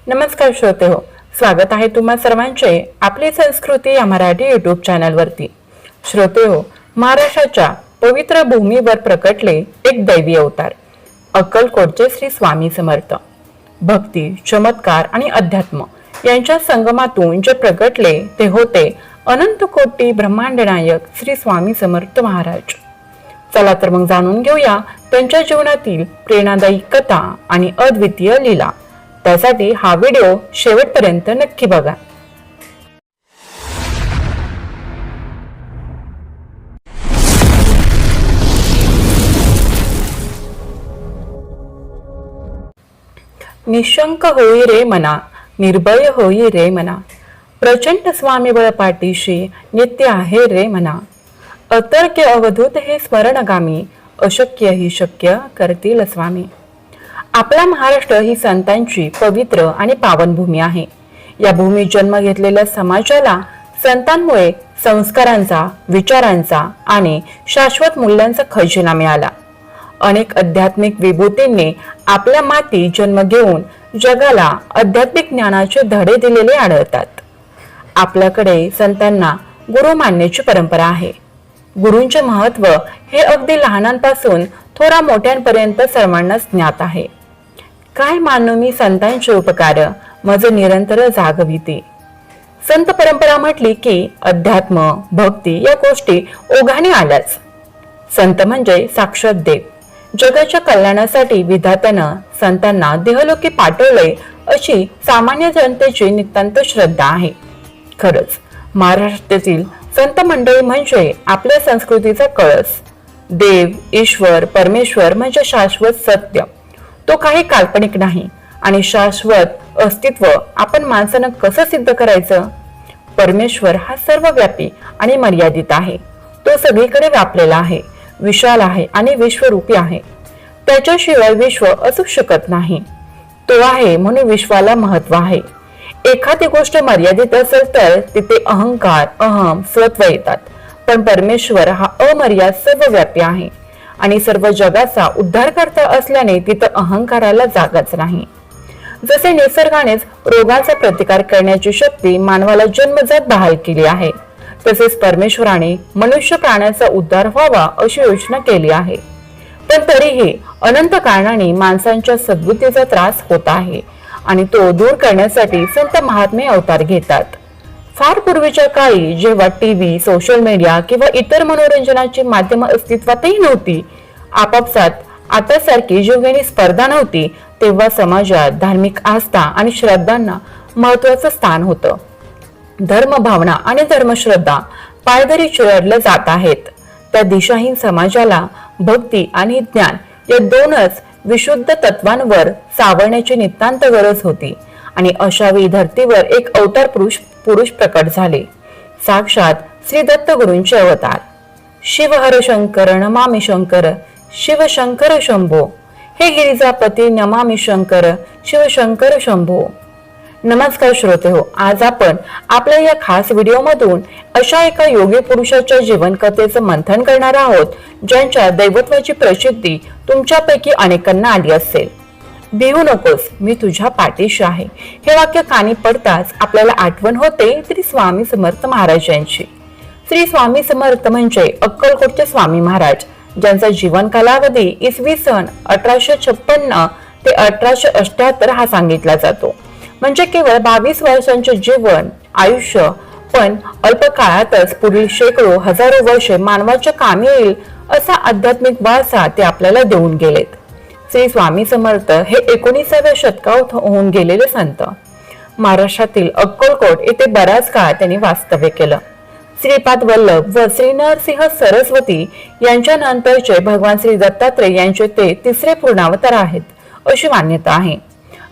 नमस्कार श्रोते हो, स्वागत आहे तुम्हा सर्वांचे आपली संस्कृती या मराठी युट्यूब चॅनलवरती। श्रोते हो, महाराष्ट्राच्या पवित्र भूमीवर प्रकटले एक दैवी अवतार अक्कलकोटचे श्री स्वामी समर्थ। भक्ती, चमत्कार आणि अध्यात्म यांच्या संगमातून जे प्रकटले ते होते अनंत कोटी ब्रह्मांड नायक श्री स्वामी समर्थ महाराज। चला तर मग जाणून घेऊया त्यांच्या जीवनातील प्रेरणादायी कथा आणि अद्वितीय लीला। त्यासाठी हा व्हिडिओ शेवटपर्यंत नक्की बघा। निशंक होई रे मना, निर्भय होई रे मना, प्रचंड स्वामी बळ पाठीशी नित्य आहे रे मना। अतर्क्य अवधूत हे स्मरणगामी, अशक्य ही शक्य करतील स्वामी। आपला महाराष्ट्र ही संतांची पवित्र आणि पावन भूमी आहे। या भूमीत जन्म घेतलेल्या समाजाला संतांमुळे संस्कारांचा, विचारांचा आणि शाश्वत मूल्यांचा खजिना मिळाला। अनेक आध्यात्मिक विभूतींनी आपल्या माती जन्म घेऊन जगाला आध्यात्मिक ज्ञानाचे धडे दिलेले आढळतात। आपल्याकडे संतांना गुरु मानण्याची परंपरा आहे। गुरूंचे महत्व हे अगदी लहानांपासून थोडा मोठ्यांपर्यंत सर्वांनाच ज्ञात आहे। काय मानू मी संतांचे उपकार, मज निरंतर जागविते। संत परंपरा म्हटली की अध्यात्म, भक्ती या गोष्टी ओघाने आल्याच। संत म्हणजे साक्षात देव। जगाच्या कल्याणासाठी विधात्यानं संतांना देहलोकी पाठवले अशी सामान्य जनतेची नितांत श्रद्धा आहे। खरंच महाराष्ट्रातील संत मंडळी म्हणजे आपल्या संस्कृतीचा कळस। देव, ईश्वर, परमेश्वर म्हणजे शाश्वत सत्य। तो काही काल्पनिक नाही आणि शाश्वत अस्तित्व आपण माणसानं कसं सिद्ध करायचं? परमेश्वर हा सर्वव्यापी आणि मर्यादित आहे। तो सगळीकडे व्यापलेला आहे, विशाल आहे आणि विश्वरूपी आहे। त्याच्याशिवाय विश्व असू शकत नाही। तो आहे म्हणून विश्वाला महत्व आहे। एखादी गोष्ट मर्यादित असेल तर तिथे अहंकार, अहम, स्वत्व येतात। पण परमेश्वर हा अमर्याद सर्वव्यापी आहे आणि सर्व जगाचा उद्धारकर्ता असल्याने तिथं अहंकाराला जागाच नाही। जसे निसर्गानेच रोगाचा प्रतिकार करण्याची शक्ती मानवाला जन्मजात बहाल केली आहे, तसेच परमेश्वराने मनुष्य प्राण्याचा उद्धार व्हावा अशी योजना केली आहे। पण तरीही अनंत कारणाने माणसांच्या सद्बुद्धीचा त्रास होत आहे आणि तो दूर करण्यासाठी संत महात्मे अवतार घेतात। फार पूर्वीच्या काळी जेव्हा टीव्ही, सोशल मीडिया किंवा इतर मनोरंजनाची माध्यम अस्तित्वातही नव्हती, आपापसात आता सारखी जीवघेणी स्पर्धा नव्हती, तेव्हा समाजात धार्मिक आस्था आणि श्रद्धांना महत्वाचं स्थान होतं। धर्मभावना आणि धर्मश्रद्धा पायदरी चिरडल्या जात आहेत। त्या दिशाहीन समाजाला भक्ती आणि ज्ञान या दोनच विशुद्ध तत्वांवर सावरण्याची नितांत गरज होती आणि अशावेळी धर्तीवर एक अवतार पुरुष प्रकट झाले, साक्षात श्री दत्त गुरूंचे अवतार। शिव हर शंकर नमामि शंकर, शिव शंकर शंभो, हे गिरिजापती नमामि शंकर, शिव शंकर शंभो। नमस्कार श्रोते हो, आज आपण आपल्या या खास व्हिडिओमधून अशा एका योगी पुरुषाच्या जीवन कथेचं मंथन करणार आहोत, ज्यांच्या दैवत्वाची प्रसिद्धी तुमच्यापैकी अनेकांना आली असेल। भिवू नकोस, मी तुझ्या पाठीशी आहे। हे वाक्य कानी पडताच आपल्याला आठवण होते श्री स्वामी समर्थ महाराजांची। श्री स्वामी समर्थ म्हणजे अक्कलकोटचे स्वामी महाराज, ज्यांचा जीवन कालावधी इसवी सन 1856 ते 1878 हा सांगितला जातो। म्हणजे केवळ 22 वर्षांचे जीवन आयुष्य, पण अल्प काळातच पुढील शेकडो हजारो वर्षे मानवाच्या कामी येईल असा आध्यात्मिक वारसा ते आपल्याला देऊन गेलेत। श्री स्वामी समर्थ हे 19व्या शतकात होऊन गेलेले संत। महाराष्ट्रातील अक्कलकोट येथे बराच काळ त्यांनी वास्तव्य केलं। श्रीपाद वल्लभ व श्री नरसिंह सरस्वती यांच्या नंतरचे भगवान श्री दत्तात्रय यांचे ते तिसरे पूर्णावतार आहेत अशी मान्यता आहे।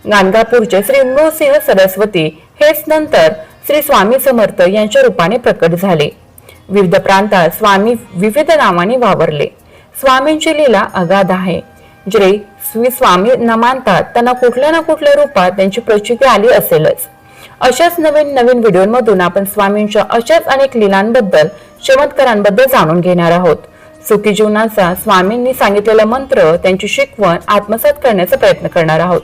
गाणगापूरचे श्री नृसिंह सरस्वती हेच नंतर श्री स्वामी समर्थ यांच्या रूपाने प्रकट झाले। विविध प्रांतात स्वामी विविध नावाने वावरले। स्वामींची लीला अगाध आहे। जे श्री स्वामी न मानतात त्यांना कुठल्या ना कुठल्या रूपात त्यांची प्रचिती आली असेलच। अशाच नवीन नवीन व्हिडिओमधून आपण स्वामींच्या अशाच अनेक लीलांबद्दल, चमत्कारांबद्दल जाणून घेणार आहोत। सुखी जीवनाचा स्वामींनी सांगितलेला मंत्र, त्यांची शिकवण आत्मसात करण्याचा प्रयत्न करणार आहोत।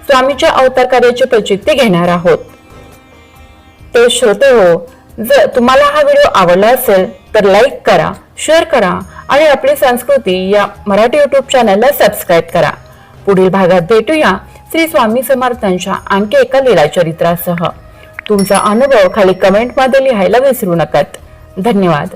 स्वामीच्या अवतार कार्याची प्रचिती घेणार आहोत। ते श्रोते हो, जर तुम्हाला हा व्हिडिओ आवडला असेल तर लाईक करा, शेअर करा आणि आपली संस्कृती या मराठी YouTube चॅनलला सबस्क्राईब करा। पुढील भागात भेटूया श्री स्वामी समर्थांच्या आणखी एका लीला चरित्रासह। तुमचा अनुभव खाली कमेंटमध्ये लिहायला विसरू नका। धन्यवाद।